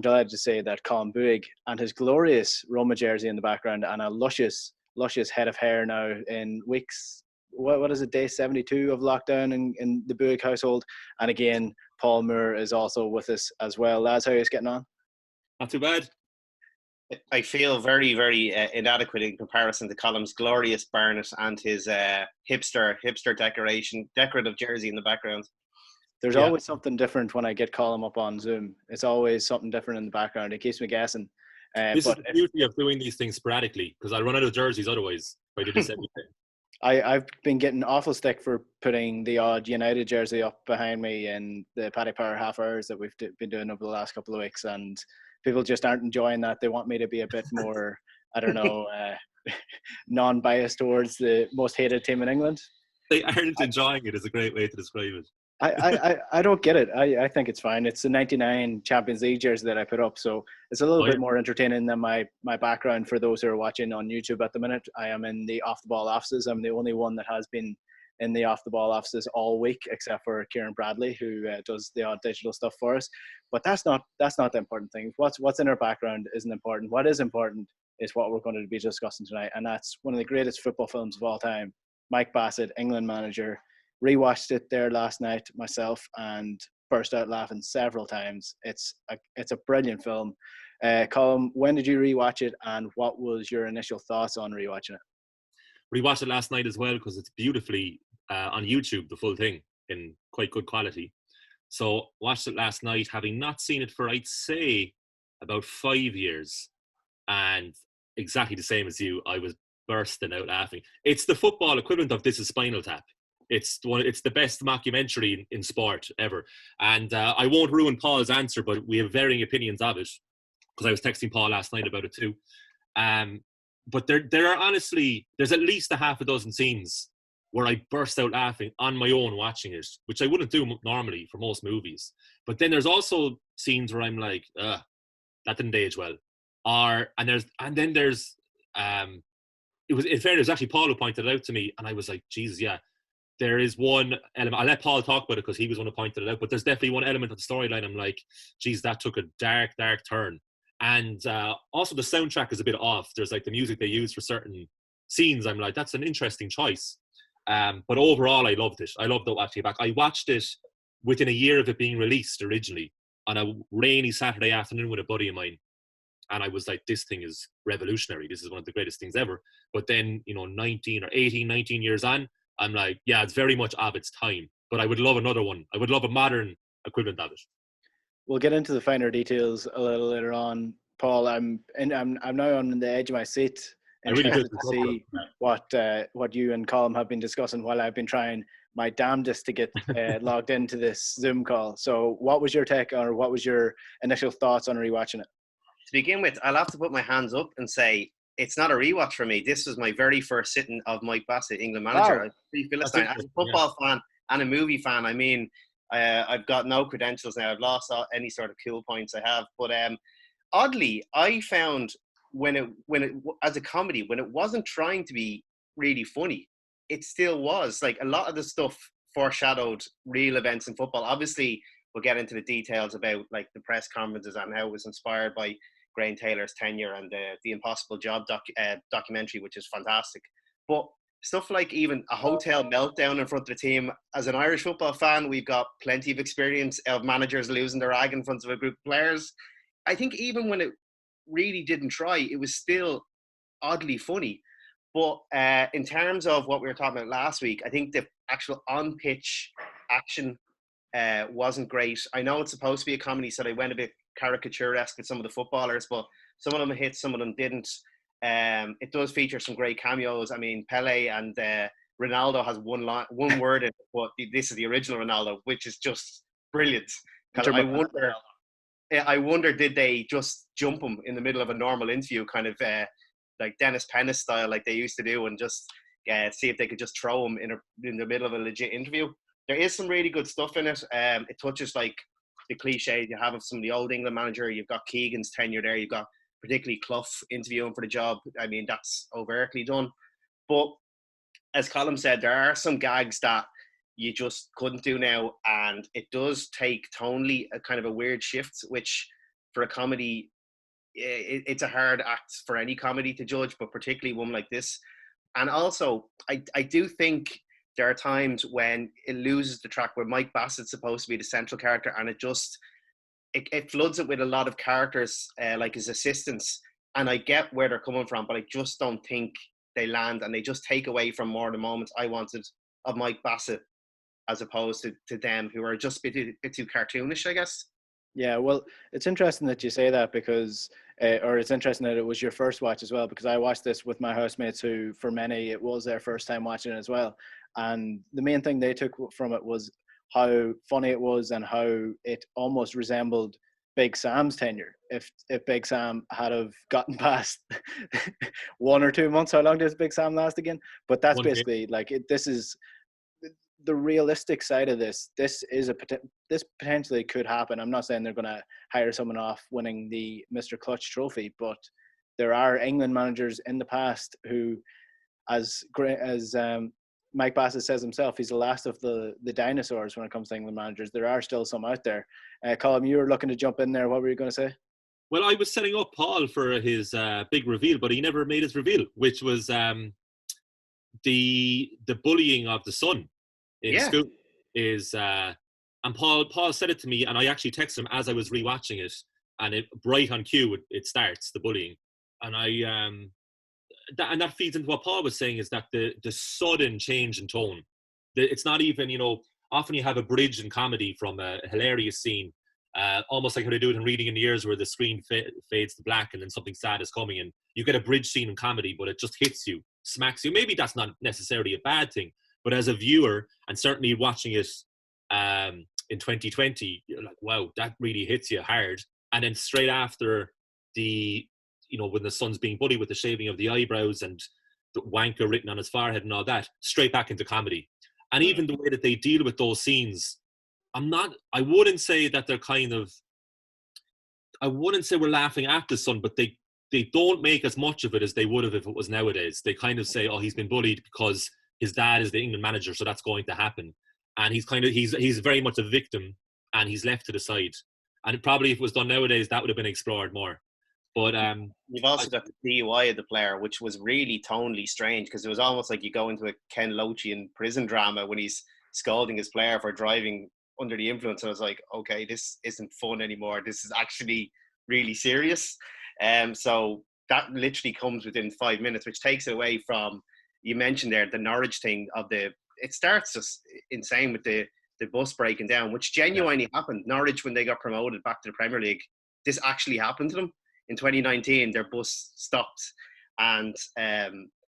I'm delighted to say that Colm Boohig and his glorious Roma jersey in the background and a luscious head of hair now in weeks. What is it, day 72 of lockdown in the Boohig household? And again, Paul Moore is also with us as well. Lads, how are you getting on? Not too bad. I feel very, very inadequate in comparison to Colm's glorious Barnet and his hipster decorative jersey in the background. There's always something different when I get Colm up on Zoom. It's always something different in the background. It keeps me guessing. This is the beauty of doing these things sporadically, because I'll run out of jerseys otherwise if I did this every day. I've been getting awful stick for putting the odd United jersey up behind me in the Paddy Power half hours that we've been doing over the last couple of weeks, and people just aren't enjoying that. They want me to be a bit more, I don't know, non-biased towards the most hated team in England. They aren't enjoying it is a great way to describe it. I don't get it. I think it's fine. It's the 99 Champions League jersey that I put up, so it's a little bit more entertaining than my background for those who are watching on YouTube at the minute. I am in the off-the-ball offices. I'm the only one that has been in the off-the-ball offices all week, except for Kieran Bradley, who does the odd digital stuff for us. But that's not the important thing. What's in our background isn't important. What is important is what we're going to be discussing tonight, and that's one of the greatest football films of all time, Mike Bassett, England manager. Rewatched it there last night myself and burst out laughing several times. It's a brilliant film. Colm, when did you rewatch it, and what was your initial thoughts on rewatching it? Rewatched it last night as well because it's beautifully on YouTube, the full thing, in quite good quality. So watched it last night, having not seen it for, I'd say, about 5 years, and exactly the same as you, I was bursting out laughing. It's the football equivalent of This Is Spinal Tap. It's the best mockumentary in sport ever. And I won't ruin Paul's answer, but we have varying opinions of it, because I was texting Paul last night about it too. But there are honestly, there's at least a half a dozen scenes where I burst out laughing on my own watching it, which I wouldn't do normally for most movies. But then there's also scenes where I'm like, that didn't age well. It was, in fairness, actually Paul who pointed it out to me, and I was like, Jesus, yeah. There is one element, I'll let Paul talk about it because he was the one who pointed it out, but there's definitely one element of the storyline I'm like, geez, that took a dark, dark turn. And also the soundtrack is a bit off. There's like the music they use for certain scenes. I'm like, that's an interesting choice. But overall, I loved it. I loved it watching it back. I watched it within a year of it being released originally on a rainy Saturday afternoon with a buddy of mine. And I was like, this thing is revolutionary. This is one of the greatest things ever. But then, 19 years on, I'm like, yeah, it's very much of its time. But I would love another one. I would love a modern equivalent of it. We'll get into the finer details a little later on, Paul. I'm now on the edge of my seat, interested to see what you and Colm have been discussing while I've been trying my damnedest to get logged into this Zoom call. So, what was your take, or what was your initial thoughts on rewatching it? To begin with, I'll have to put my hands up and say, it's not a rewatch for me. This was my very first sitting of Mike Bassett, England manager. Wow. As a football fan and a movie fan, I mean, I've got no credentials now. I've lost any sort of cool points I have. But oddly, I found when it as a comedy, when it wasn't trying to be really funny, it still was. Like, a lot of the stuff foreshadowed real events in football. Obviously, we'll get into the details about like the press conferences and how it was inspired by Graham Taylor's tenure and the Impossible Job documentary, which is fantastic. But stuff like even a hotel meltdown in front of the team. As an Irish football fan, we've got plenty of experience of managers losing their rag in front of a group of players. I think even when it really didn't try, it was still oddly funny. But in terms of what we were talking about last week, I think the actual on-pitch action wasn't great. I know it's supposed to be a comedy, so they went a bit caricaturesque with some of the footballers, but some of them hit, some of them didn't. It does feature some great cameos. I mean, Pele and Ronaldo has one word in it, but this is the original Ronaldo, which is just brilliant. I wonder, did they just jump him in the middle of a normal interview, kind of like Dennis Pennis style, like they used to do, and just see if they could just throw him in the middle of a legit interview? There is some really good stuff in it. It touches like the cliche you have of some of the old England manager. You've got Keegan's tenure there. You've got particularly Clough interviewing for the job. I mean, that's overtly done. But as Colm said, there are some gags that you just couldn't do now, and it does take tonally a kind of a weird shift, which for a comedy, it's a hard act for any comedy to judge, but particularly one like this. And also, I do think there are times when it loses the track where Mike Bassett's supposed to be the central character, and it floods it with a lot of characters, like his assistants. And I get where they're coming from, but I just don't think they land, and they just take away from more of the moments I wanted of Mike Bassett, as opposed to them, who are just a bit too cartoonish, I guess. Yeah, well, it's interesting that you say that because, or it's interesting that it was your first watch as well, because I watched this with my housemates who, for many, it was their first time watching it as well. And the main thing they took from it was how funny it was and how it almost resembled Big Sam's tenure. If Big Sam had have gotten past 1 or 2 months, how long does Big Sam last again? But that's basically like it. This is the realistic side of this. This potentially could happen. I'm not saying they're going to hire someone off winning the Mr. Clutch trophy, but there are England managers in the past who, as Mike Bassett says himself, he's the last of the dinosaurs when it comes to England managers. There are still some out there. Colm, you were looking to jump in there. What were you going to say? Well, I was setting up Paul for his big reveal, but he never made his reveal, which was the bullying of the son in school is and Paul said it to me, and I actually texted him as I was rewatching it, and it right on cue it starts the bullying, and that feeds into what Paul was saying, is that the sudden change in tone, it's not even, often you have a bridge in comedy from a hilarious scene, almost like how they do it in Reading in the Years, where the screen fades to black and then something sad is coming, and you get a bridge scene in comedy, but it just hits you, smacks you. Maybe that's not necessarily a bad thing, but as a viewer, and certainly watching it in 2020, you're like, wow, that really hits you hard. And then straight after when the son's being bullied with the shaving of the eyebrows and the wanker written on his forehead and all that, straight back into comedy. And even the way that they deal with those scenes, I wouldn't say that they're I wouldn't say we're laughing at the son, but they don't make as much of it as they would have if it was nowadays. They kind of say, oh, he's been bullied because his dad is the England manager, so that's going to happen. And he's very much a victim, and he's left to the side. And probably if it was done nowadays, that would have been explored more. But you've also got the DUI of the player, which was really tonally strange, because it was almost like you go into a Ken Loachian prison drama when he's scolding his player for driving under the influence. And I was like, okay, this isn't fun anymore. This is actually really serious. So that literally comes within 5 minutes, which takes it away from, you mentioned there, the Norwich thing it starts just insane with the bus breaking down, which genuinely happened. Norwich, when they got promoted back to the Premier League, this actually happened to them. In 2019, their bus stopped. And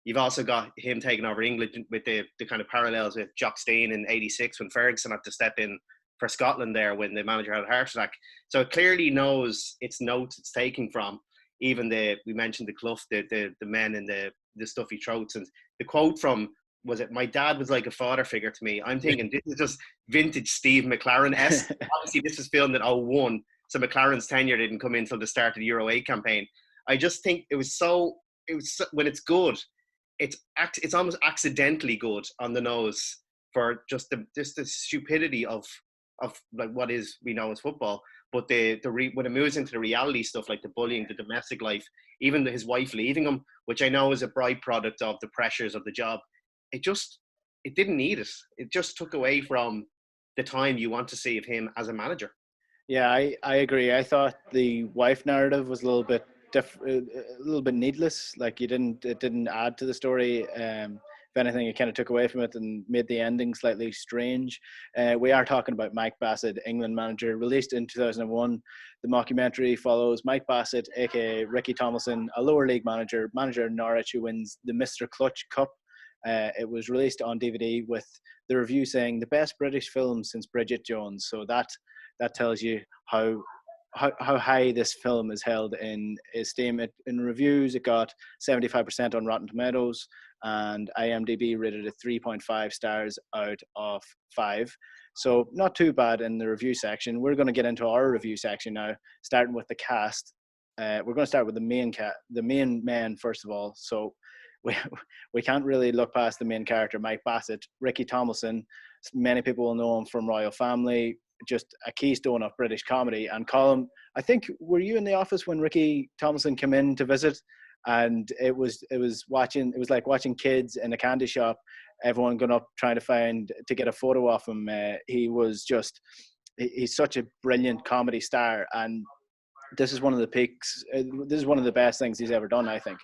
you've also got him taking over England with the kind of parallels with Jock Stein in '86 when Ferguson had to step in for Scotland there when the manager had a heart attack. So it clearly knows its notes it's taking from. Even we mentioned the Clough, the men and the stuffy throats. And the quote from, was it, my dad was like a father figure to me. I'm thinking this is just vintage Steve McLaren-esque. Obviously, this was filmed in 2001, so McLaren's tenure didn't come in until the start of the Euro 8 campaign. I just think it was when it's good, it's almost accidentally good on the nose for just the stupidity of like what we know as football. But when it moves into the reality stuff, like the bullying, the domestic life, even his wife leaving him, which I know is a byproduct of the pressures of the job, it didn't need it. It just took away from the time you want to see of him as a manager. Yeah, I agree. I thought the wife narrative was a little bit needless. Like it didn't add to the story. If anything, it kind of took away from it and made the ending slightly strange. We are talking about Mike Bassett, England manager, released in 2001. The mockumentary follows Mike Bassett, aka Ricky Tomlinson, a lower league manager in Norwich, who wins the Mr. Clutch Cup. It was released on DVD with the review saying the best British film since Bridget Jones. So that tells you how high this film is held in esteem. In reviews, it got 75% on Rotten Tomatoes, and IMDb rated it 3.5 stars out of 5. So not too bad in the review section. We're going to get into our review section now, starting with the cast. We're going to start with the main man first of all. So we can't really look past the main character, Mike Bassett. Ricky Tomlinson, many people will know him from Royal Family. just a keystone of British comedy. And Colm, I think, were you in the office when Ricky Tomlinson came in to visit? And it was like watching kids in a candy shop, everyone going up trying to get a photo of him. He's such a brilliant comedy star, and this is one of the peaks. This is one of the best things he's ever done, I think.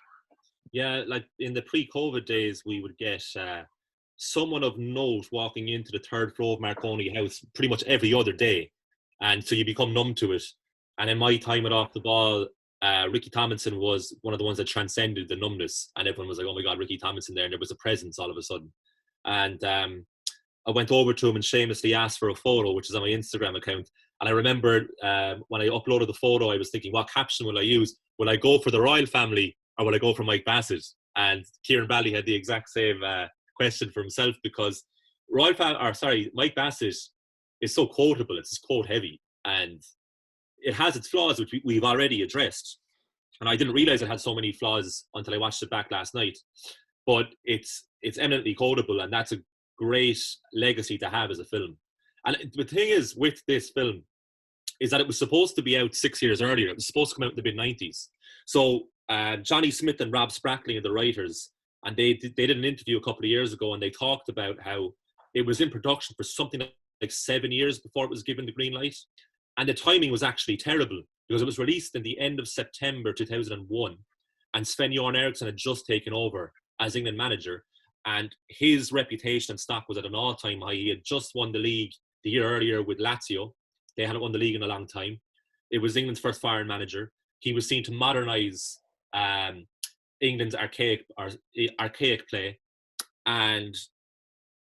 Yeah, like in the pre-COVID days, we would get someone of note walking into the third floor of Marconi House pretty much every other day, and so you become numb to it. And in my time at Off the Ball, Ricky Tomlinson was one of the ones that transcended the numbness, and everyone was like, "Oh my God, Ricky Tomlinson there!" And there was a presence all of a sudden. And I went over to him and shamelessly asked for a photo, which is on my Instagram account. And I remember when I uploaded the photo, I was thinking, what caption will I use? Will I go for the royal family or will I go for Mike Bassett? And Kieran Bally had the exact same question for himself, because Mike Bassett is so quotable. It's quote heavy, and it has its flaws, which we've already addressed. And I didn't realize it had so many flaws until I watched it back last night. But it's eminently quotable, and that's a great legacy to have as a film. And the thing is with this film is that it was supposed to be out 6 years earlier. It was supposed to come out in the mid-90s. So Johnny Smith and Rob Sprackling are the writers, and they did an interview a couple of years ago, and they talked about how it was in production for something like 7 years before it was given the green light. And the timing was actually terrible, because it was released in the end of September 2001, and Sven-Göran Eriksson had just taken over as England manager, and his reputation and stock was at an all-time high. He had just won the league the year earlier with Lazio. They hadn't won the league in a long time. It was England's first foreign manager. He was seen to modernise England's archaic play. And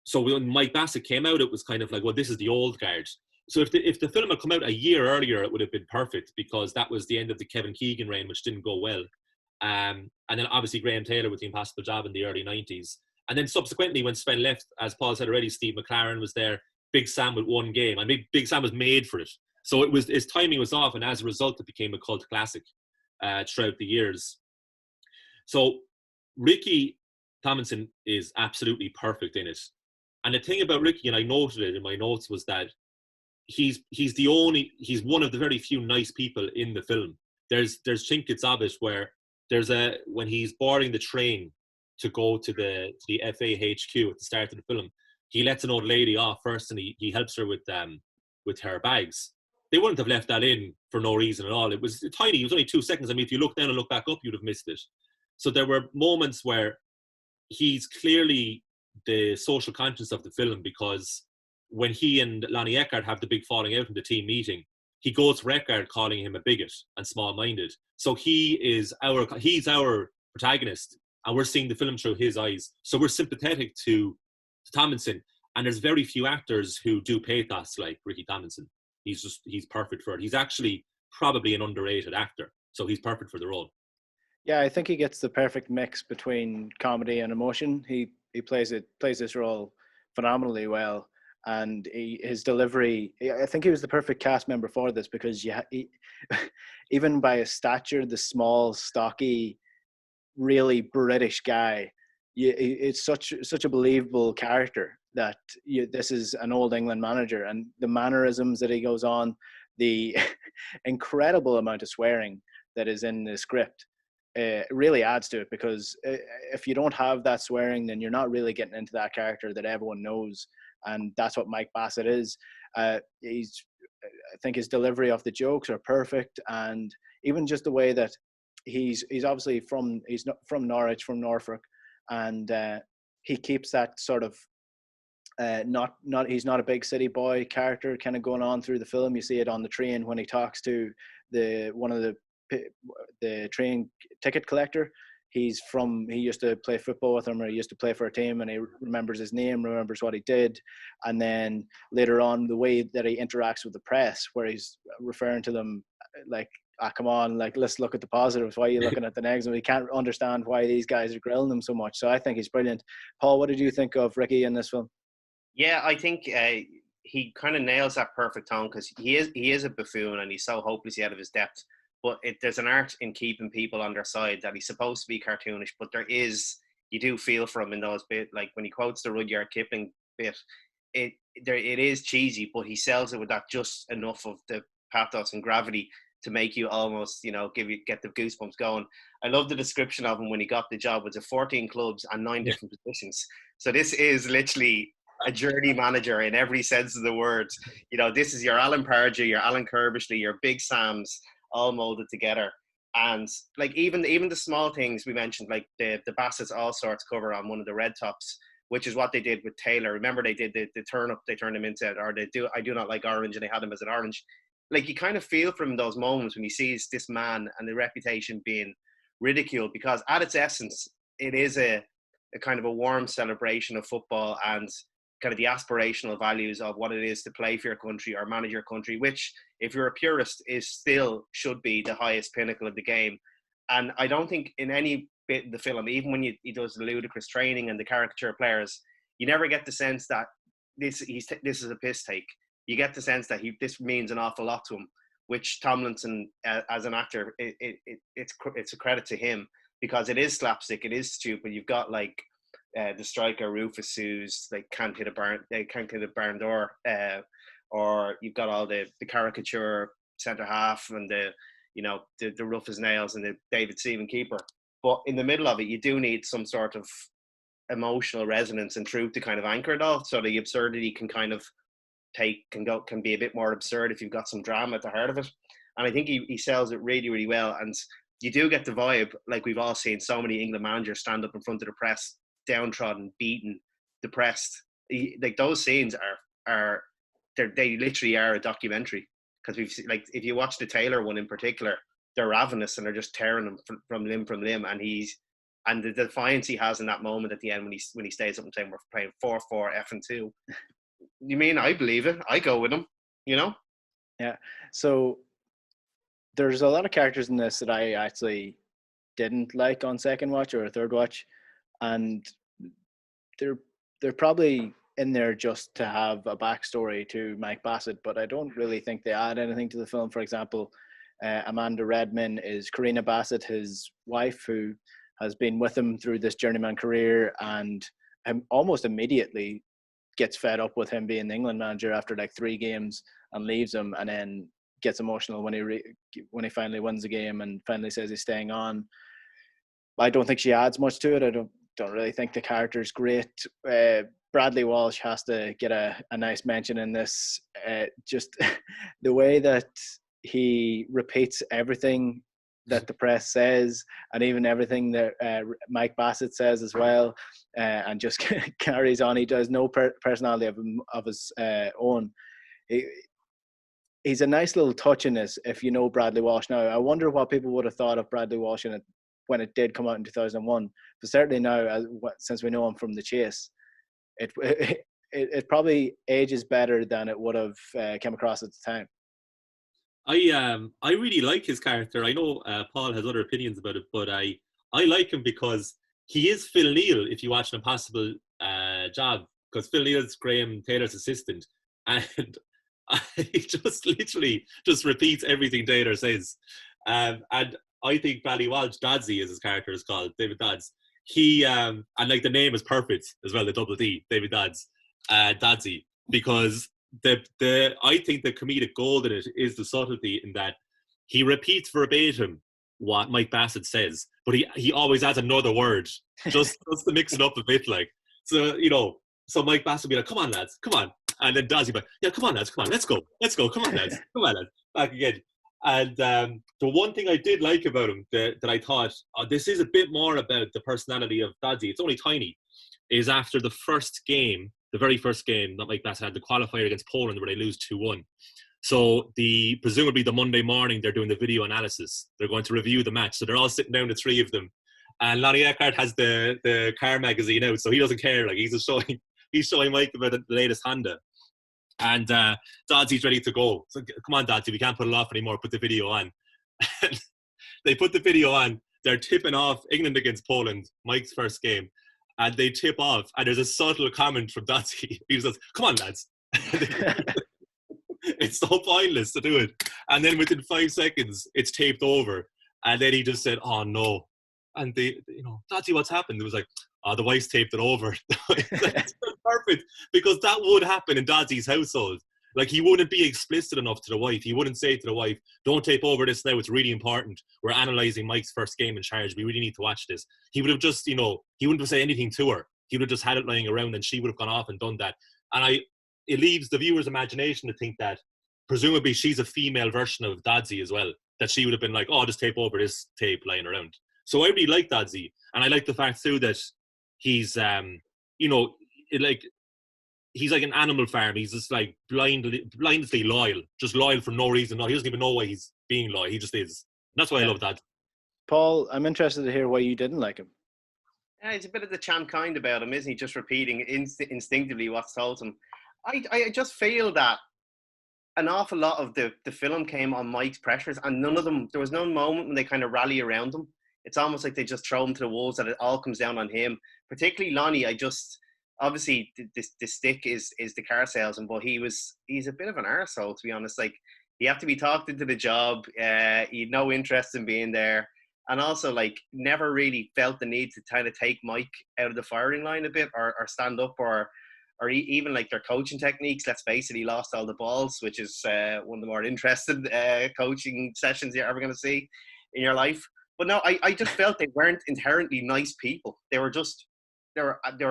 so when Mike Bassett came out, it was kind of like, well, this is the old guard. So if the film had come out a year earlier, it would have been perfect, because that was the end of the Kevin Keegan reign, which didn't go well. And then obviously Graham Taylor with The Impossible Job in the early 90s. And then subsequently, when Sven left, as Paul said already, Steve McLaren was there, Big Sam with one game. I mean, Big Sam was made for it. So his timing was off, and as a result, it became a cult classic throughout the years. So Ricky Tomlinson is absolutely perfect in it. And the thing about Ricky, and I noted it in my notes, was that he's one of the very few nice people in the film. There's trinkets of it where when he's boarding the train to go to the FA HQ at the start of the film, he lets an old lady off first, and he helps her with her bags. They wouldn't have left that in for no reason at all. It was tiny. It was only 2 seconds. I mean, if you look down and look back up, you'd have missed it. So there were moments where he's clearly the social conscience of the film, because when he and Lonnie Eckhart have the big falling out in the team meeting, he goes to Eckhart calling him a bigot and small-minded. So he's our protagonist, and we're seeing the film through his eyes. So we're sympathetic to Tomlinson, and there's very few actors who do pathos like Ricky Tomlinson. He's perfect for it. He's actually probably an underrated actor, so he's perfect for the role. Yeah, I think he gets the perfect mix between comedy and emotion. He plays this role phenomenally well, and his delivery. I think he was the perfect cast member for this, because even by his stature, the small, stocky, really British guy, it's such a believable character that this is an old England manager, and the mannerisms that he goes on, the incredible amount of swearing that is in the script, really adds to it, because if you don't have that swearing, then you're not really getting into that character that everyone knows, and that's what Mike Bassett is. I think his delivery of the jokes are perfect, and even just the way that he's obviously from Norwich, from Norfolk, and he keeps that sort of he's not a big city boy character kind of going on through the film. You see it on the train when he talks to one of the train ticket collector. He used to play football with him, or he used to play for a team, and he remembers his name, remembers what he did. And then later on, the way that he interacts with the press, where he's referring to them like, come on, like, let's look at the positives. Why are you looking at the negatives? We can't understand why these guys are grilling them so much. So I think he's brilliant. Paul, what did you think of Ricky in this film? Yeah, I think he kind of nails that perfect tone, because he is a buffoon, and he's so hopelessly out of his depth. But there's an art in keeping people on their side, that he's supposed to be cartoonish, but you do feel for him in those bits, like when he quotes the Rudyard Kipling bit. it is cheesy, but he sells it with that just enough of the pathos and gravity to make you almost, get the goosebumps going. I love the description of him when he got the job. It was 14 clubs and 9 different positions. So this is literally a journey manager in every sense of the word. This is your Alan Pardew, your Alan Kirbishley, your Big Sams, all molded together. And like even the small things we mentioned, like the Bassett's All Sorts cover on one of the red tops, which is what they did with Taylor. Remember they did the turn up, they turned him into, or I do not like orange, and they had him as an orange. Like, you kind of feel from those moments when he sees this man and the reputation being ridiculed, because at its essence, it is a kind of a warm celebration of football and kind of the aspirational values of what it is to play for your country or manage your country, which, if you're a purist, is still should be the highest pinnacle of the game. And I don't think in any bit of the film, even when he does the ludicrous training and the caricature players, you never get the sense that this is a piss take. You get the sense that this means an awful lot to him, which Tomlinson, as an actor, it's a credit to him, because it is slapstick, it is stupid. You've got like the striker Rufus, who's like can't hit a barn door, or you've got all the caricature centre half and the rough as nails and the David Stephen keeper. But in the middle of it, you do need some sort of emotional resonance and truth to kind of anchor it all, so the absurdity can kind of can be a bit more absurd if you've got some drama at the heart of it. And I think he sells it really, really well. And you do get the vibe, like we've all seen so many England managers stand up in front of the press, downtrodden, beaten, depressed. Like, those scenes they literally are a documentary, because we've seen, like, if you watch the Taylor one in particular, they're ravenous and they're just tearing him from limb, and the defiance he has in that moment at the end when he stays up and saying we're playing 4-4 F2. You mean I believe it? I go with him, Yeah. So there's a lot of characters in this that I actually didn't like on second watch or a third watch, and they're probably in there just to have a backstory to Mike Bassett, but I don't really think they add anything to the film. For example, Amanda Redman is Karina Bassett, his wife, who has been with him through this journeyman career, and almost immediately gets fed up with him being the England manager after like 3 games and leaves him, and then gets emotional when he finally wins the game and finally says he's staying on. I don't think she adds much to it. I don't really think the character's great. Bradley Walsh has to get a nice mention in this. Just the way that he repeats everything that the press says, and even everything that Mike Bassett says as well, and just carries on. He does no personality of his own. He's a nice little touch in this, if you know Bradley Walsh now. I wonder what people would have thought of Bradley Walsh in it when it did come out in 2001. But certainly now, since we know him from The Chase, it probably ages better than it would have come across at the time. I really like his character. I know Paul has other opinions about it, but I like him because he is Phil Neal, if you watch An Impossible Job, because Phil Neal's Graham Taylor's assistant, and he just literally just repeats everything Taylor says. And I think Bradley Walsh, Dadsy as his character is called, David Dads, he and like the name is perfect as well, the double D, David Dads, Dadsy, because I think the comedic gold in it is the subtlety in that he repeats verbatim what Mike Bassett says, but he always adds another word just to mix it up a bit, like. So, so Mike Bassett will be like, come on lads, come on, and then Dazzy will be like, yeah, come on lads, come on, let's go, come on lads, back again. And the one thing I did like about him that I thought, this is a bit more about the personality of Dazzy, it's only tiny, is after the very first game that Mike Bassett had, the qualifier against Poland, where they lose 2-1. So presumably the Monday morning, they're doing the video analysis. They're going to review the match. So they're all sitting down, the 3 of them. And Lonnie Eckhart has the car magazine out, so he doesn't care. Like, he's showing Mike about the latest Honda. And Dodsy's ready to go. So come on, Dodsy, we can't put it off anymore. Put the video on. And they put the video on. They're tipping off England against Poland, Mike's first game. And they tip off, and there's a subtle comment from Dotsy. He says, come on, lads. It's so pointless to do it. And then within 5 seconds, it's taped over. And then he just said, oh, no. And Dotsy, what's happened? It was like, the wife's taped it over. It's perfect, because that would happen in Dodsy's household. Like, he wouldn't be explicit enough to the wife. He wouldn't say to the wife, don't tape over this now, it's really important. We're analysing Mike's first game in charge. We really need to watch this. He would have just, he wouldn't have said anything to her. He would have just had it lying around, and she would have gone off and done that. And it leaves the viewer's imagination to think that presumably she's a female version of Dodsey as well, that she would have been like, oh, just tape over this tape lying around. So I really like Dodsey. And I like the fact too that he's, he's like an Animal Farm. He's just like blindly loyal, just loyal for no reason. No, he doesn't even know why he's being loyal. He just is. And that's why I love that. Paul, I'm interested to hear why you didn't like him. Yeah, he's a bit of the champ kind about him, isn't he? Just repeating instinctively what's told him. I just feel that an awful lot of the film came on Mike's pressures, and none of them, there was no moment when they kind of rally around him. It's almost like they just throw him to the wolves, that it all comes down on him. Particularly Lonnie, obviously the stick is the car salesman, but he's a bit of an arsehole, to be honest. Like, he had to be talked into the job. He had no interest in being there. And also, like, never really felt the need to kind of take Mike out of the firing line a bit, or stand up, or even like their coaching techniques. Let's face it, he lost all the balls, which is one of the more interesting coaching sessions you're ever going to see in your life. But no, I just felt they weren't inherently nice people. They were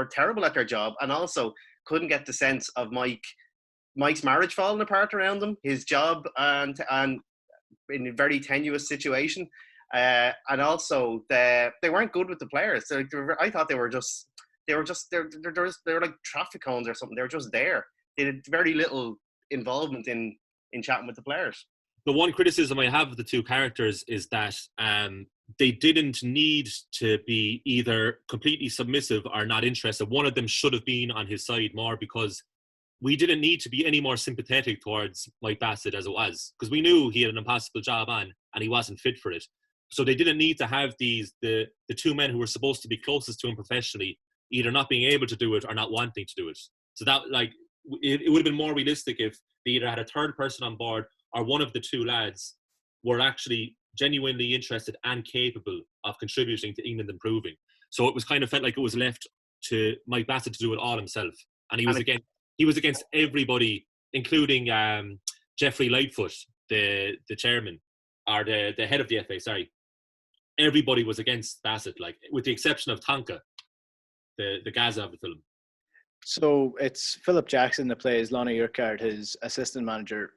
terrible at their job, and also couldn't get the sense of Mike's marriage falling apart around them, his job, and in a very tenuous situation. And also they weren't good with the players. I thought they were like traffic cones or something. They were just there. They had very little involvement in chatting with the players. The one criticism I have of the two characters is that they didn't need to be either completely submissive or not interested. One of them should have been on his side more, because we didn't need to be any more sympathetic towards Mike Bassett as it was, because we knew he had an impossible job on and he wasn't fit for it. So they didn't need to have the two men who were supposed to be closest to him professionally either not being able to do it or not wanting to do it. So that, like, it would have been more realistic if they either had a third person on board, or one of the two lads were actually genuinely interested and capable of contributing to England improving. So it was kind of felt like it was left to Mike Bassett to do it all himself. And he was against everybody, including Geoffrey Lightfoot, the chairman, or the head of the FA, sorry. Everybody was against Bassett, like, with the exception of Tonka, the Gaza of the film. So it's Philip Jackson that plays Lonnie Urquhart, his assistant manager.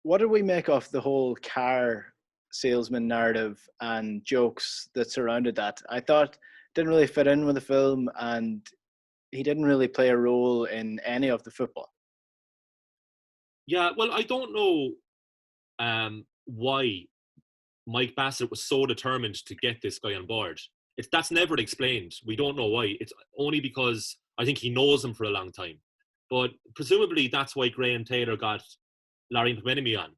What did we make of the whole car salesman narrative and jokes that surrounded that? I thought didn't really fit in with the film, and he didn't really play a role in any of the football. Yeah, well, I don't know why Mike Bassett was so determined to get this guy on board. That's never explained. We don't know why. It's only because I think he knows him for a long time. But presumably that's why Graham Taylor got Larry McMenemy on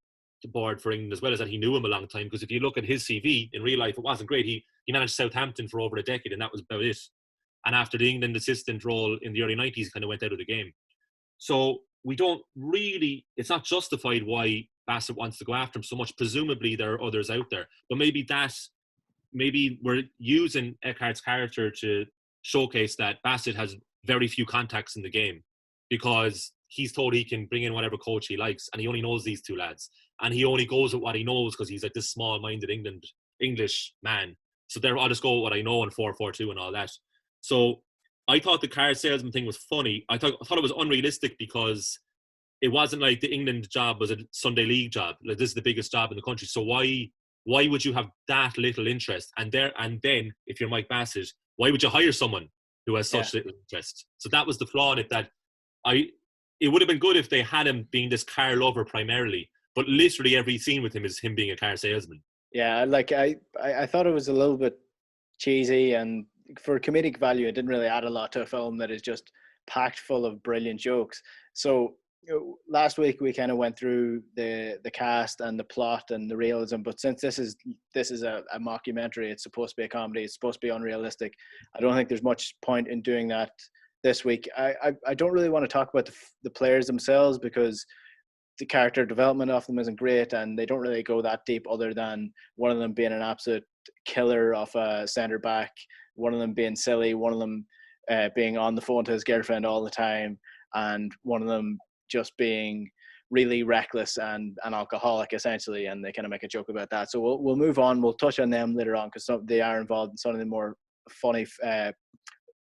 the board for England, as well as that he knew him a long time. Because if you look at his CV in real life, it wasn't great. He managed Southampton for over a decade, and that was about it. And after the England assistant role in the early 90s, he kind of went out of the game. So we don't really, it's not justified why Bassett wants to go after him so much. Presumably there are others out there. But maybe we're using Eckhart's character to showcase that Bassett has very few contacts in the game, because he's told he can bring in whatever coach he likes, and he only knows these two lads. And he only goes with what he knows because he's like this small-minded English man. So I'll just go with what I know in 4-4-2 and all that. So I thought the car salesman thing was funny. I thought it was unrealistic, because it wasn't like the England job was a Sunday league job. Like, this is the biggest job in the country. So why would you have that little interest? And then if you're Mike Bassett, why would you hire someone who has such little interest? So that was the flaw in it. That it would have been good if they had him being this car lover primarily, but literally every scene with him is him being a car salesman. Yeah, like I thought it was a little bit cheesy, and for comedic value, it didn't really add a lot to a film that is just packed full of brilliant jokes. So last week we kind of went through the cast and the plot and the realism, but since this is a mockumentary, it's supposed to be a comedy, it's supposed to be unrealistic. I don't think there's much point in doing that this week. I don't really want to talk about the players themselves, because the character development of them isn't great, and they don't really go that deep, other than one of them being an absolute killer of a centre back, one of them being silly, one of them being on the phone to his girlfriend all the time, and one of them just being really reckless and an alcoholic essentially, and they kind of make a joke about that. So we'll move on. We'll touch on them later on because they are involved in some of the more funny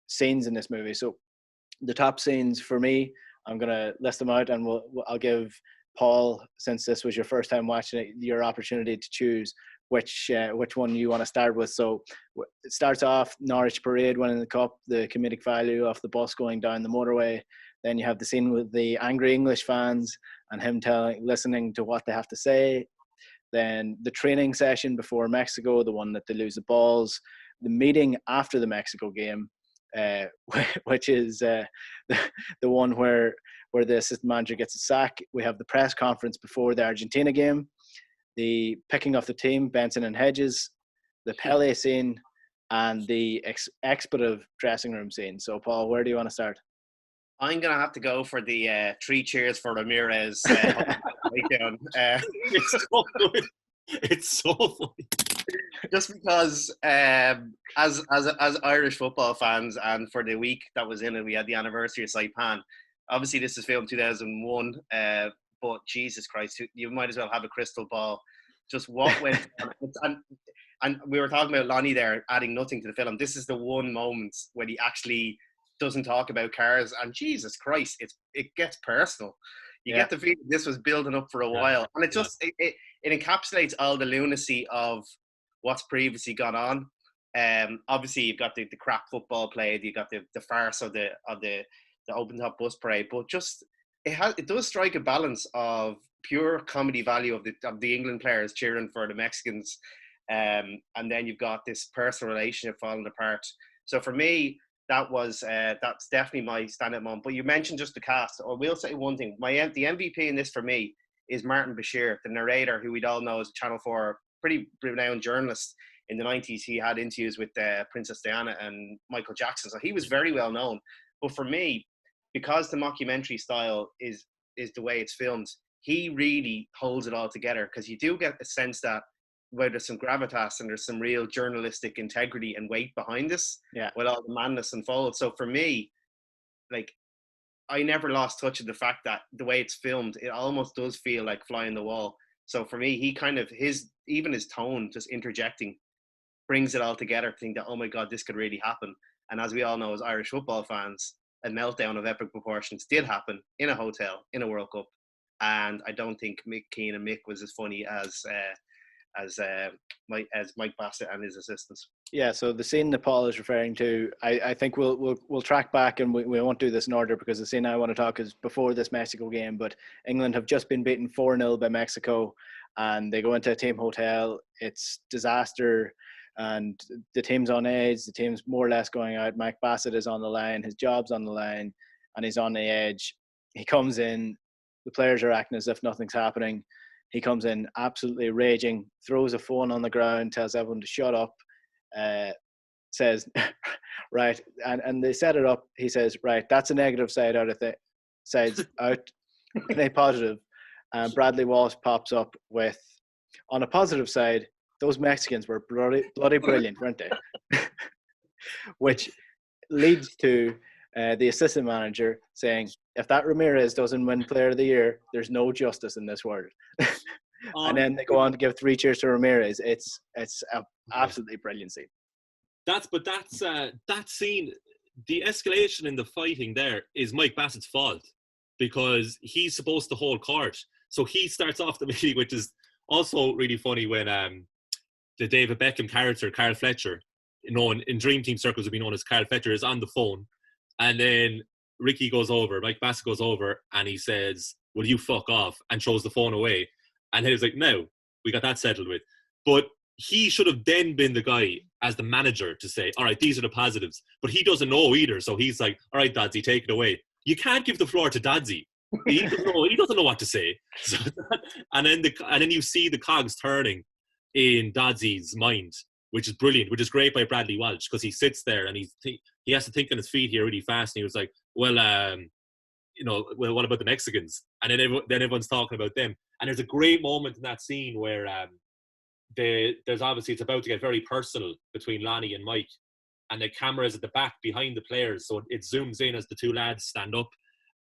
scenes in this movie. So the top scenes for me, I'm gonna list them out, and I'll give Paul, since this was your first time watching it, your opportunity to choose which one you want to start with. So it starts off Norwich Parade winning the cup, the comedic value of the bus going down the motorway. Then you have the scene with the angry English fans and him listening to what they have to say. Then the training session before Mexico, the one that they lose the balls. The meeting after the Mexico game, which is the one where the assistant manager gets a sack. We have the press conference before the Argentina game, the picking of the team, Benson and Hedges, the Pele scene, and the expletive dressing room scene. So, Paul, where do you want to start? I'm going to have to go for the 3 cheers for Ramirez. It's so good. It's so funny. Just because as Irish football fans, and for the week that was in it, we had the anniversary of Saipan. Obviously, this is filmed 2001, but Jesus Christ, you might as well have a crystal ball. Just what went on. And we were talking about Lonnie there adding nothing to the film. This is the one moment when he actually doesn't talk about cars, and Jesus Christ, it gets personal. You get the feeling this was building up for a while, and it encapsulates all the lunacy of what's previously gone on. Obviously, you've got the crap football played, you got the farce of the open top bus parade, but just it does strike a balance of pure comedy value of the England players cheering for the Mexicans, and then you've got this personal relationship falling apart. So for me, that's definitely my standout moment. But you mentioned just the cast. I will say one thing: the MVP in this for me is Martin Bashir, the narrator, who we'd all know as a Channel 4 pretty renowned journalist in the 90s. He had interviews with Princess Diana and Michael Jackson, so he was very well known. But for me, because the mockumentary style is the way it's filmed, he really holds it all together, because you do get a sense that where there's some gravitas and there's some real journalistic integrity and weight behind this, with all the madness unfolds. So for me, like, I never lost touch of the fact that the way it's filmed, it almost does feel like fly on the wall. So for me, he kind of, even his tone, just interjecting, brings it all together to think that, oh my God, this could really happen. And as we all know, as Irish football fans, a meltdown of epic proportions did happen in a hotel, in a World Cup. And I don't think Mick Keane and Mick was as funny as Mike Bassett and his assistants. Yeah, so the scene that Paul is referring to, I think we'll track back, and we won't do this in order, because the scene I want to talk is before this Mexico game. But England have just been beaten 4-0 by Mexico, and they go into a team hotel. It's disaster, and the team's on edge. The team's more or less going out. Mike Bassett is on the line. His job's on the line, and he's on the edge. He comes in. The players are acting as if nothing's happening. He comes in absolutely raging, throws a phone on the ground, tells everyone to shut up, says, right, and they set it up. He says, right, that's a negative side out of the sides out in a positive. And Bradley Walsh pops up with, on a positive side, those Mexicans were bloody brilliant, weren't they? Which leads to the assistant manager saying, if that Ramirez doesn't win Player of the Year, there's no justice in this world. And then they go on to give 3 cheers to Ramirez. It's an absolutely brilliant scene. That scene, the escalation in the fighting there is Mike Bassett's fault, because he's supposed to hold court. So he starts off the meeting, which is also really funny, when the David Beckham character, Carl Fletcher, known in Dream Team circles would be known as Carl Fletcher, is on the phone. And then Mike Bassett goes over, and he says, will you fuck off, and throws the phone away. And he was like, no, we got that settled with. But he should have then been the guy as the manager to say, all right, these are the positives. But he doesn't know either. So he's like, all right, Dadsy, take it away. You can't give the floor to Dadsy. He doesn't know what to say. So and then you see the cogs turning in Dadsy's mind, which is brilliant, which is great by Bradley Walsh, because he sits there and he has to think on his feet here really fast. And he was like, well, what about the Mexicans? And then everyone's talking about them. And there's a great moment in that scene where there's obviously, it's about to get very personal between Lonnie and Mike. and the camera is at the back behind the players, so it zooms in as the two lads stand up.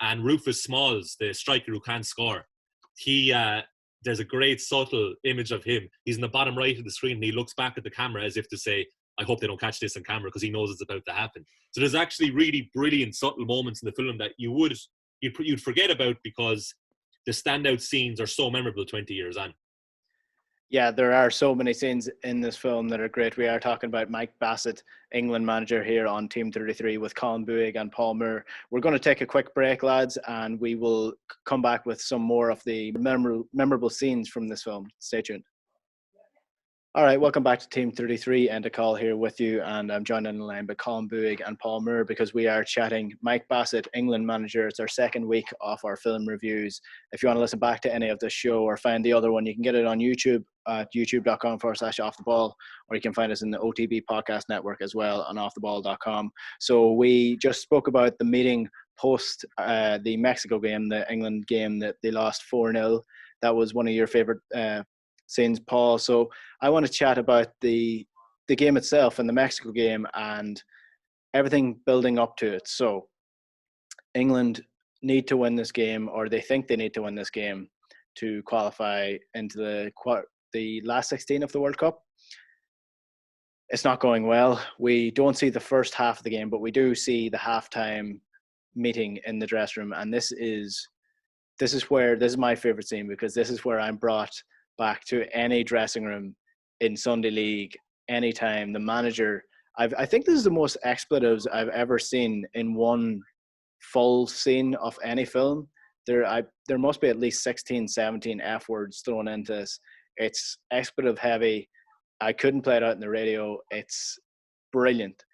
And Rufus Smalls, the striker who can't score, there's a great subtle image of him. He's in the bottom right of the screen, and he looks back at the camera as if to say, I hope they don't catch this on camera, because he knows it's about to happen. So there's actually really brilliant, subtle moments in the film that you'd forget about, because the standout scenes are so memorable 20 years on. Yeah, there are so many scenes in this film that are great. We are talking about Mike Bassett, England manager here on Team 33 with Colm, Boohig and Paul Moore. We're going to take a quick break, lads, and we will come back with some more of the memorable scenes from this film. Stay tuned. All right, welcome back to Team 33. Enda Coll here with you, and I'm joined on the line by Colm, Boohig and Paul Moore, because we are chatting Mike Bassett, England manager. It's our second week of our film reviews. If you want to listen back to any of the show or find the other one, you can get it on YouTube at youtube.com/offtheball, or you can find us in the OTB podcast network as well on offtheball.com. So we just spoke about the meeting post the Mexico game, the England game that they lost 4-0. That was one of your favorite scenes, Paul. So I want to chat about the game itself and the Mexico game and everything building up to it. So England need to win this game, or they think they need to win this game to qualify into the last 16 of the World Cup. It's not going well. We don't see the first half of the game, but we do see the halftime meeting in the dressing room, and this is my favorite scene, because this is where I'm brought back to any dressing room in Sunday League anytime. The manager, I think this is the most expletives I've ever seen in one full scene of any film. There must be at least 16, 17 F words thrown into this. It's expletive heavy. I couldn't play it out in the radio. It's brilliant.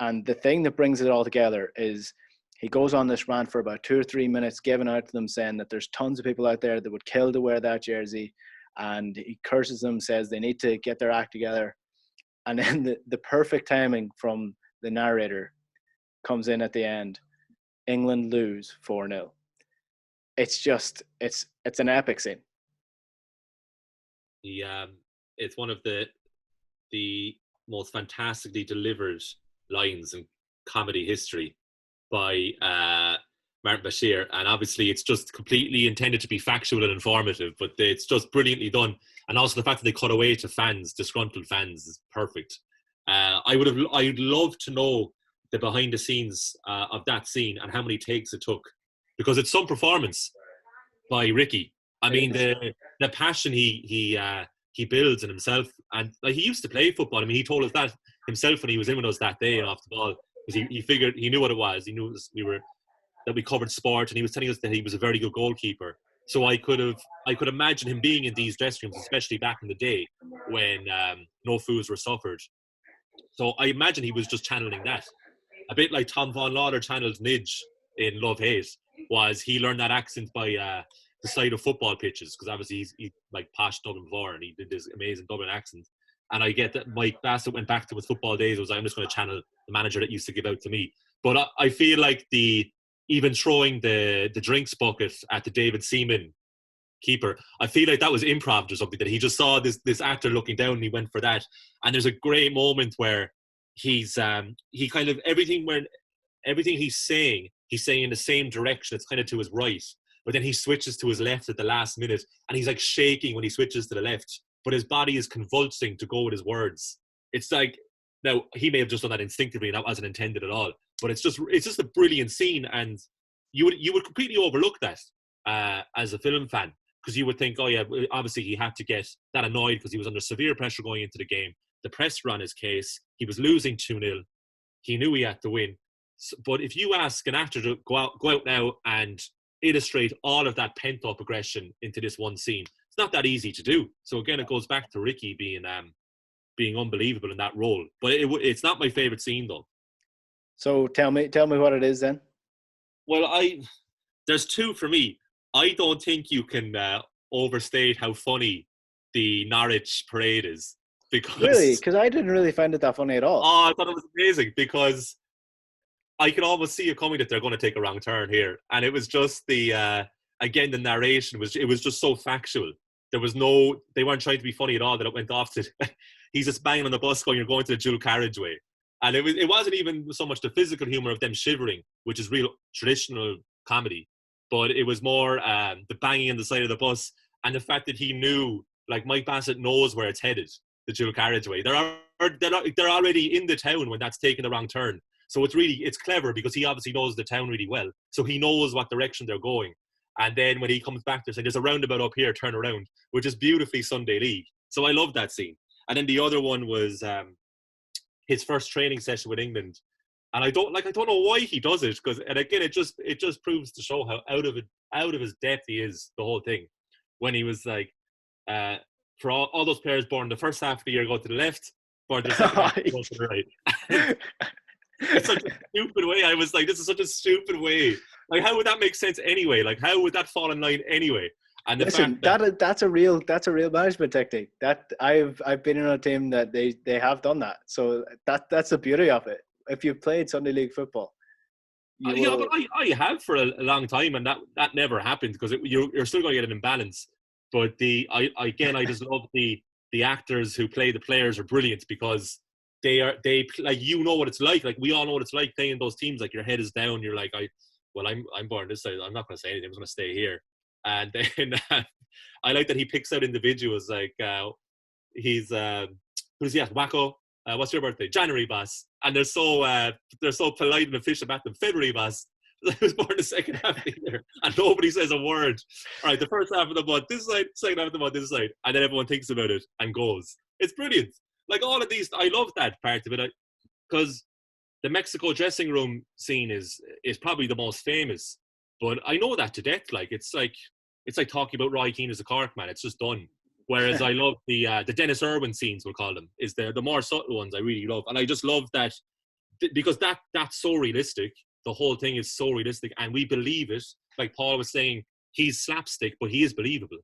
And the thing that brings it all together is he goes on this rant for about 2 or 3 minutes, giving out to them, saying that there's tons of people out there that would kill to wear that jersey. And he curses them, says they need to get their act together. And then the perfect timing from the narrator comes in at the end. England lose 4-0. It's just, it's an epic scene. It's one of the most fantastically delivered lines in comedy history by Martin Bashir, and obviously it's just completely intended to be factual and informative, but it's just brilliantly done. And also the fact that they cut away to fans, disgruntled fans, is perfect. I'd love to know the behind the scenes of that scene and how many takes it took, because it's some performance by Ricky. I mean, the passion he builds in himself, and like, he used to play football. I mean, he told us that himself when he was in with us that day off the ball, because he figured, he knew what it was. He knew that we covered sport, and he was telling us that he was a very good goalkeeper. So I could imagine him being in these dressing rooms, especially back in the day when no fools were suffered. So I imagine he was just channeling that. A bit like Tom Vaughan Lawler channeled Nidge in Love Hate, was he learned that accent by the side of football pitches, because obviously he's like posh Dublin before, and he did this amazing Dublin accent. And I get that Mike Bassett went back to his football days. I'm just going to channel the manager that used to give out to me. But I feel like even throwing the drinks bucket at the David Seaman keeper, I feel like that was improv or something, that he just saw this actor looking down and he went for that. And there's a great moment where he kind of everything he's saying in the same direction. It's kind of to his right, but then he switches to his left at the last minute, and he's like shaking when he switches to the left, but his body is convulsing to go with his words. It's like, now he may have just done that instinctively and that wasn't intended at all, but it's just a brilliant scene. And you would completely overlook that as a film fan, because you would think, oh yeah, obviously he had to get that annoyed because he was under severe pressure going into the game. The press were on his case. He was losing 2-0. He knew he had to win. But if you ask an actor to go out now and illustrate all of that pent-up aggression into this one scene, it's not that easy to do. So again, it goes back to Ricky being unbelievable in that role. But it's not my favourite scene, though. So tell me what it is then. Well, there's two for me. I don't think you can overstate how funny the Norwich parade is. Really? Because I didn't really find it that funny at all. Oh, I thought it was amazing, because I can almost see it coming that they're going to take a wrong turn here. And it was just the narration was just so factual. They weren't trying to be funny at all, that it went off to, he's just banging on the bus going, you're going to the dual carriageway. And it wasn't even so much the physical humor of them shivering, which is real traditional comedy, but it was more the banging on the side of the bus and the fact that he knew, like Mike Bassett knows where it's headed, the dual carriageway. They're already in the town when that's taking the wrong turn. So it's clever because he obviously knows the town really well. So he knows what direction they're going. And then when he comes back, they're saying, there's a roundabout up here, turn around, which is beautifully Sunday League. So I love that scene. And then the other one was his first training session with England. And I don't know why he does it, and again it just proves to show how out of his depth he is, the whole thing. When he was like, for all those players born the first half of the year go to the left, or the second half go to the right. It's such a stupid way. I was like, this is such a stupid way. Like, how would that make sense anyway? Like, how would that fall in line anyway? And listen, that's a real management technique. That I've been in a team that they have done that. So that's the beauty of it. If you've played Sunday League football, but I have for a long time, and that never happened because you're still going to get an imbalance. But I just love the actors who play the players are brilliant because they like, you know what it's like. Like, we all know what it's like playing those teams. Like, your head is down. You're like, I'm born this side. I'm not going to say anything. I'm just going to stay here. And then I like that he picks out individuals like he's who's he at? Wacko. What's your birthday? January, boss. And they're so polite and official about them. February, boss. I was born the second half of the year, and nobody says a word. All right, the first half of the month this side, second half of the month this side, and then everyone thinks about it and goes. It's brilliant. Like, all of these, I love that part of it because the Mexico dressing room scene is probably the most famous. But I know that to death. Like, it's like talking about Roy Keane as a Cork man. It's just done. Whereas I love the Dennis Irwin scenes, we'll call them, is the more subtle ones I really love. And I just love that because that's so realistic. The whole thing is so realistic and we believe it. Like Paul was saying, he's slapstick, but he is believable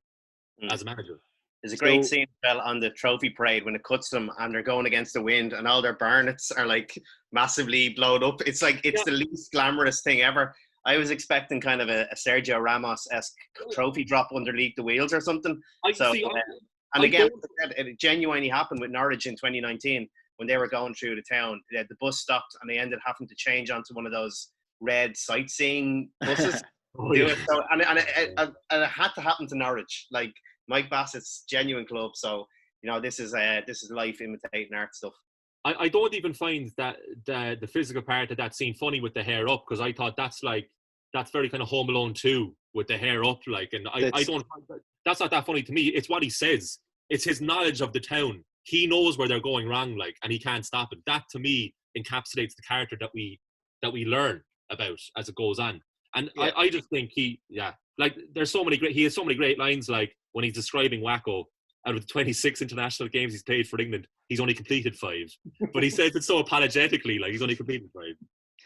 as a manager. There's a great scene on the trophy parade when it cuts them and they're going against the wind and all their burnets are like massively blown up. It's like, it's the least glamorous thing ever. I was expecting kind of a Sergio Ramos-esque trophy drop underneath the wheels or something. It genuinely happened with Norwich in 2019 when they were going through the town. The bus stopped and they ended up having to change onto one of those red sightseeing buses. It had to happen to Norwich. Like, Mike Bassett's genuine club. So, this is life imitating art stuff. I don't even find that the physical part of that scene funny with the hair up, because I thought that's very kind of Home Alone 2 with the hair up, like, and I don't find that's not that funny to me. It's what he says. It's his knowledge of the town. He knows where they're going wrong, like, and he can't stop it. That to me encapsulates the character that we learn about as it goes on. And I just think he has so many great lines, like when he's describing Wacko. Out of the 26 international games he's played for England, he's only completed 5. But he says it so apologetically, like he's only completed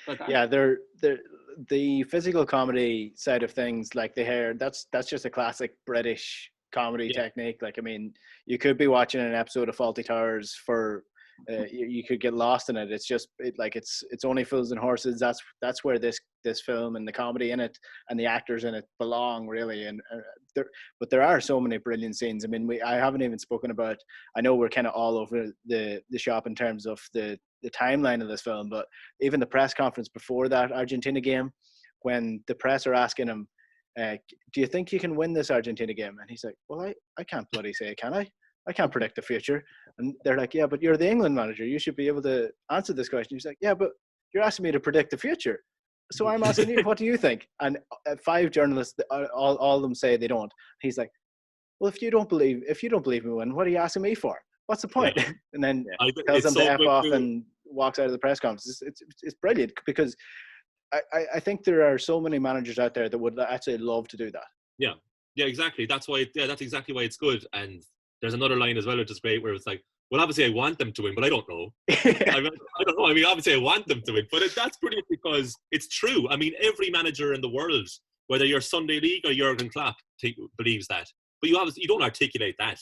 5. Yeah, the physical comedy side of things, like the hair, that's just a classic British comedy technique. Like, I mean, you could be watching an episode of Fawlty Towers for you could get lost in it. It's just it's only fools and horses. That's where this film and the comedy in it and the actors in it belong, really. And but there are so many brilliant scenes. I mean, I haven't even spoken about. I know we're kind of all over the shop in terms of the timeline of this film, but even the press conference before that Argentina game, when the press are asking him, do you think you can win this Argentina game? And he's like, well, I can't bloody say, can I? I can't predict the future. And they're like, yeah, but you're the England manager. You should be able to answer this question. He's like, yeah, but you're asking me to predict the future. So I'm asking you, what do you think? And 5 journalists, all of them say they don't. He's like, well, if you don't believe me, what are you asking me for? What's the point? Yeah. And then tells them to F off and walks out of the press conference. It's brilliant because I think there are so many managers out there that would actually love to do that. Yeah, exactly. That's exactly why it's good. And there's another line as well, which is great, where it's like, well, obviously I want them to win, but I don't know. I don't know. I mean, obviously I want them to win, but that's brilliant because it's true. I mean, every manager in the world, whether you're Sunday League or Jurgen Klopp, believes that. But you don't articulate that.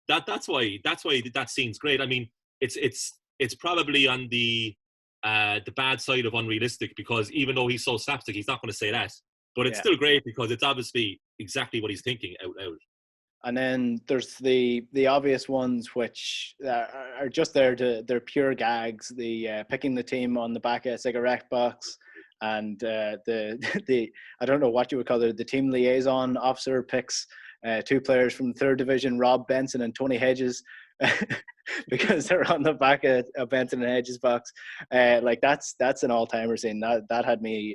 That's why that scene's great. I mean, it's probably on the bad side of unrealistic, because even though he's so slapstick, he's not going to say that. But it's still great because it's obviously exactly what he's thinking out loud. And then there's the obvious ones which are just there they're pure gags. The picking the team on the back of a cigarette box, and the I don't know what you would call it. The team liaison officer picks two players from the third division, Rob Benson and Tony Hedges, because they're on the back of Benson and Hedges box. Like that's an all-timer scene. That had me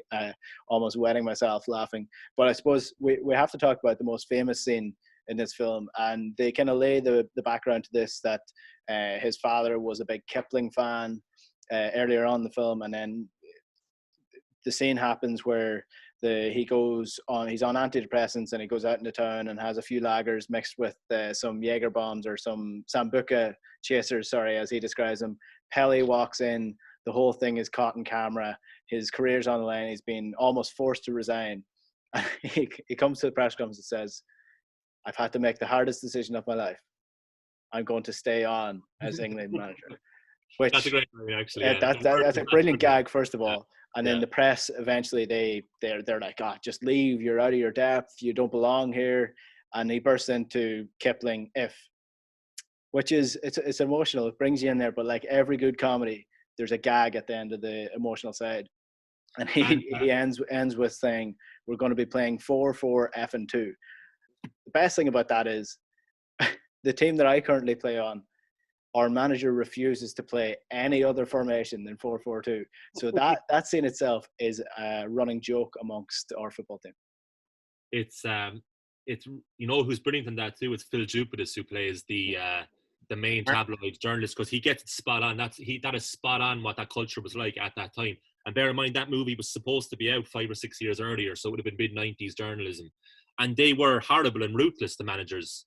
almost wetting myself laughing. But I suppose we have to talk about the most famous scene in this film, and they kind of lay the background to this, that his father was a big Kipling fan earlier on in the film, and then the scene happens where he's on antidepressants, and he goes out into town and has a few lagers mixed with some Jaeger bombs, or some Sambuca chasers, as he describes them. Pele walks in, the whole thing is caught in camera, his career's on the line, he's been almost forced to resign. he comes to the press conference and says, "I've had to make the hardest decision of my life. I'm going to stay on as England manager." Which, that's a great movie, actually. Yeah. That's a brilliant gag, first of all. And then the press eventually they're like, just leave. You're out of your depth. You don't belong here. And he bursts into Kipling, "If," which is it's emotional. It brings you in there. But like every good comedy, there's a gag at the end of the emotional side. And he ends with saying, "We're going to be playing 4-4 F and 2." The best thing about that is the team that I currently play on, our manager refuses to play any other formation than 4-4-2. So that scene itself is a running joke amongst our football team. It's who's brilliant in that too. It's Phil Jupitus, who plays the main tabloid journalist, because he gets it spot on. That is spot on what that culture was like at that time. And bear in mind, that movie was supposed to be out 5 or 6 years earlier, so it would have been mid-90s journalism. And they were horrible and ruthless, the managers,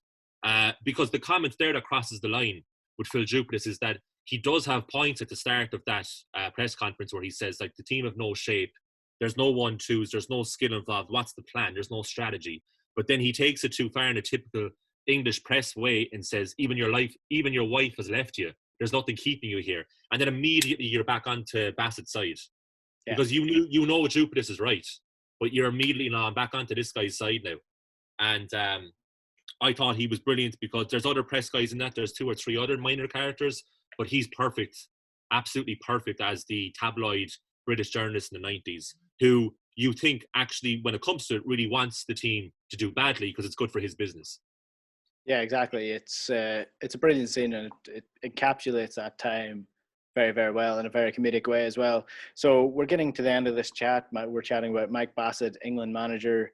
because the comment there that crosses the line with Phil Jupitus is that he does have points at the start of that press conference where he says, like, the team have no shape, there's no 1-2s, there's no skill involved, what's the plan, there's no strategy. But then he takes it too far in a typical English press way and says, even your wife has left you, there's nothing keeping you here. And then immediately you're back onto Bassett's side. Yeah. Because you know Jupitus is right, but you're immediately back onto this guy's side now. And I thought he was brilliant, because there's other press guys in that. There's 2 or 3 other minor characters, but he's perfect, absolutely perfect as the tabloid British journalist in the 90s, who you think actually, when it comes to it, really wants the team to do badly because it's good for his business. Yeah, exactly. It's a brilliant scene, and it encapsulates that time very, very well in a very comedic way as well. So we're getting to the end of this chat. We're chatting about Mike Bassett, England manager.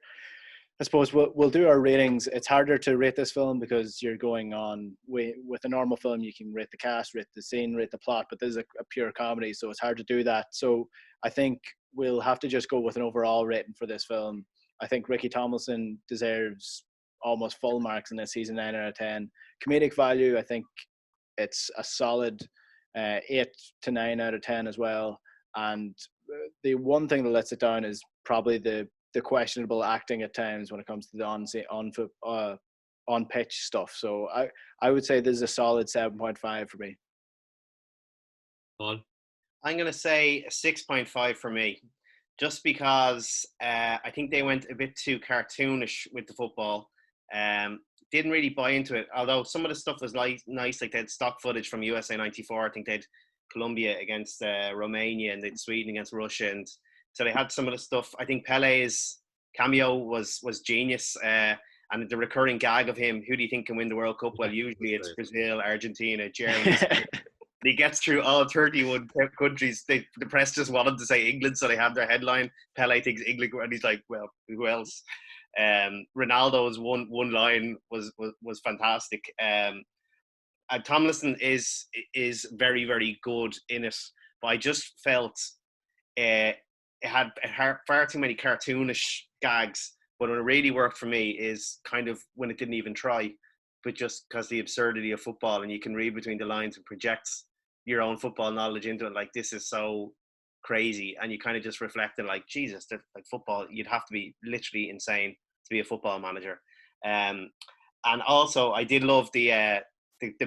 I suppose we'll do our ratings. It's harder to rate this film because you're going on with a normal film. You can rate the cast, rate the scene, rate the plot, but this is a pure comedy, so it's hard to do that. So I think we'll have to just go with an overall rating for this film. I think Ricky Tomlinson deserves almost full marks in this. He's a 9 out of 10. Comedic value, I think it's a solid 8 to 9 out of 10 as well. And the one thing that lets it down is probably the questionable acting at times when it comes to the on pitch stuff. So I would say this is a solid 7.5 for me. I'm going to say a 6.5 for me, just because I think they went a bit too cartoonish with the football. Didn't really buy into it, although some of the stuff was nice, like they had stock footage from USA 94. I think they had Colombia against Romania, and they had Sweden against Russia, and so they had some of the stuff. I think Pele's cameo was genius, and the recurring gag of him, who do you think can win the World Cup? Well, usually it's Brazil, Argentina, Germany. He gets through all 31 countries. The press just wanted to say England, so they have their headline. Pele thinks England, and he's like, well, who else? Ronaldo's one line was fantastic. And Tomlinson is very, very good in it, but I just felt it had far too many cartoonish gags. But when it really worked for me is kind of when it didn't even try, but just because the absurdity of football, and you can read between the lines and projects your own football knowledge into it. Like, this is so crazy, and you kind of just reflect and like, Jesus, like football, you'd have to be literally insane to be a football manager. And also I did love the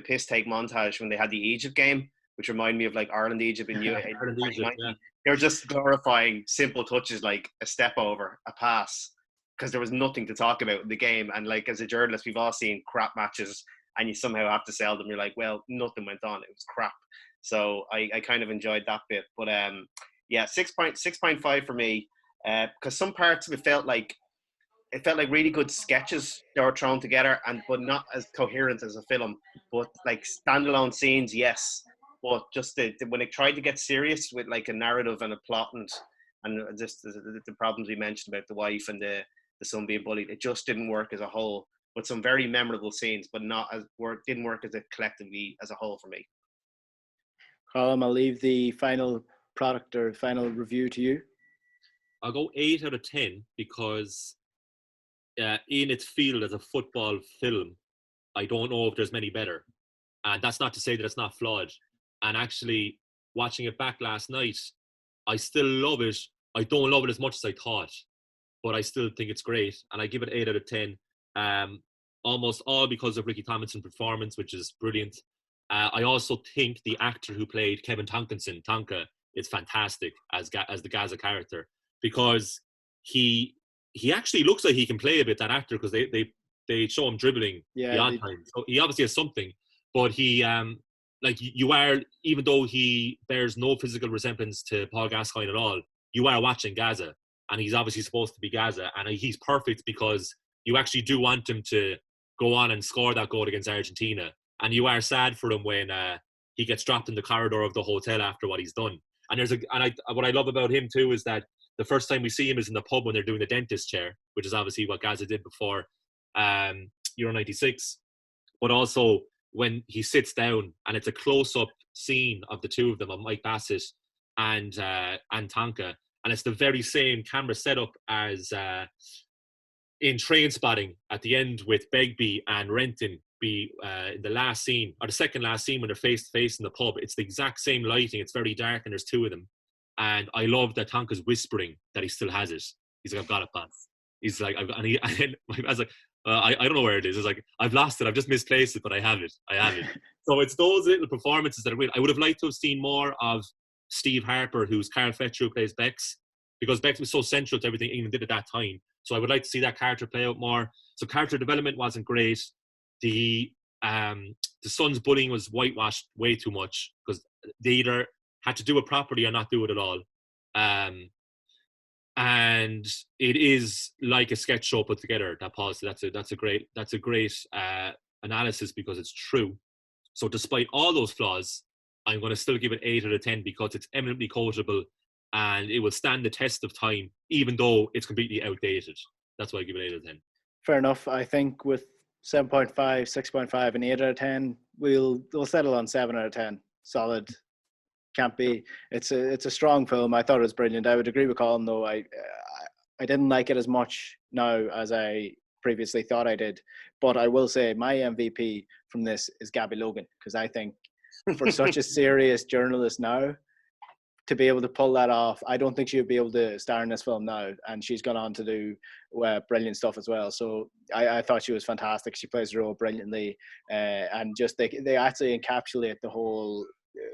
piss take montage when they had the Egypt game, which reminded me of like Ireland Egypt in Ireland, Egypt, yeah. They were just glorifying simple touches like a step over, a pass, because there was nothing to talk about in the game. And like as a journalist, we've all seen crap matches, and you somehow have to sell them. You're like, well, nothing went on. It was crap. So I kind of enjoyed that bit. But yeah, 6.5 for me, because some parts of it felt like really good sketches that were thrown together, but not as coherent as a film. But like standalone scenes, yes. But just when it tried to get serious with like a narrative and a plot and just the problems we mentioned about the wife and the son being bullied, it just didn't work as a whole. But some very memorable scenes, but didn't work as a collectively as a whole for me. Colm, I'll leave the final product or final review to you. I'll go 8 out of 10 because in its field as a football film, I don't know if there's many better. And that's not to say that it's not flawed. And actually, watching it back last night, I still love it. I don't love it as much as I thought, but I still think it's great. And I give it 8 out of 10. Almost all because of Ricky Tomlinson's performance, which is brilliant. I also think the actor who played Kevin Tonka, is fantastic as the Gaza character, because he actually looks like he can play a bit, that actor, because they show him dribbling the odd time. So he obviously has something, but he like you are, even though he bears no physical resemblance to Paul Gascoigne at all, you are watching Gaza, and he's obviously supposed to be Gaza, and he's perfect because you actually do want him to go on and score that goal against Argentina, and you are sad for him when he gets dropped in the corridor of the hotel after what he's done. And what I love about him too is that the first time we see him is in the pub when they're doing the dentist chair, which is obviously what Gaza did before Euro 96. But also when he sits down and it's a close-up scene of the two of them, of Mike Bassett and Tonka, and it's the very same camera setup as in Trainspotting at the end with Begbie and Renton in the last scene, or the second last scene, when they're face to face in the pub. It's the exact same lighting. It's very dark and there's two of them. And I love that Tonka's whispering that he still has it. He's like, I've got it, Bats. He's like, I was like, I don't know where it is. It's like, I've lost it. I've just misplaced it, but I have it. So it's those little performances that are real. I would have liked to have seen more of Steve Harper, who's Carl Fletcher, who plays Bex, because Bex was so central to everything England did at that time. So I would like to see that character play out more. So character development wasn't great. The son's bullying was whitewashed way too much, because they either had to do it properly or not do it at all. And it is like a sketch show put together. That pause. That's a great analysis, because it's true. So despite all those flaws, I'm going to still give it 8 out of 10 because it's eminently quotable and it will stand the test of time, even though it's completely outdated. That's why I give it 8 out of 10. Fair enough. I think with 7.5, 6.5, and 8 out of 10, we'll settle on 7 out of 10. Solid. Can't be. It's a strong film. I thought it was brilliant. I would agree with Colm, though. I didn't like it as much now as I previously thought I did. But I will say my MVP from this is Gabby Logan, because I think for such a serious journalist now, to be able to pull that off, I don't think she would be able to star in this film now. And she's gone on to do brilliant stuff as well. So I thought she was fantastic. She plays the role brilliantly. And just they actually encapsulate the whole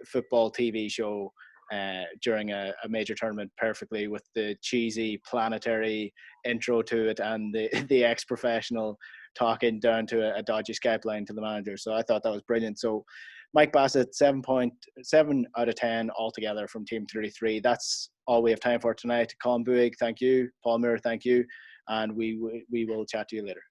football TV show during a major tournament perfectly, with the cheesy planetary intro to it and the ex-professional talking down to a dodgy Skype line to the manager. So I thought that was brilliant. So Mike Bassett, 7.7 out of 10 altogether from Team 33. That's all we have time for tonight. Colm Boohig, thank you. Paul Muir, thank you. And we will chat to you later.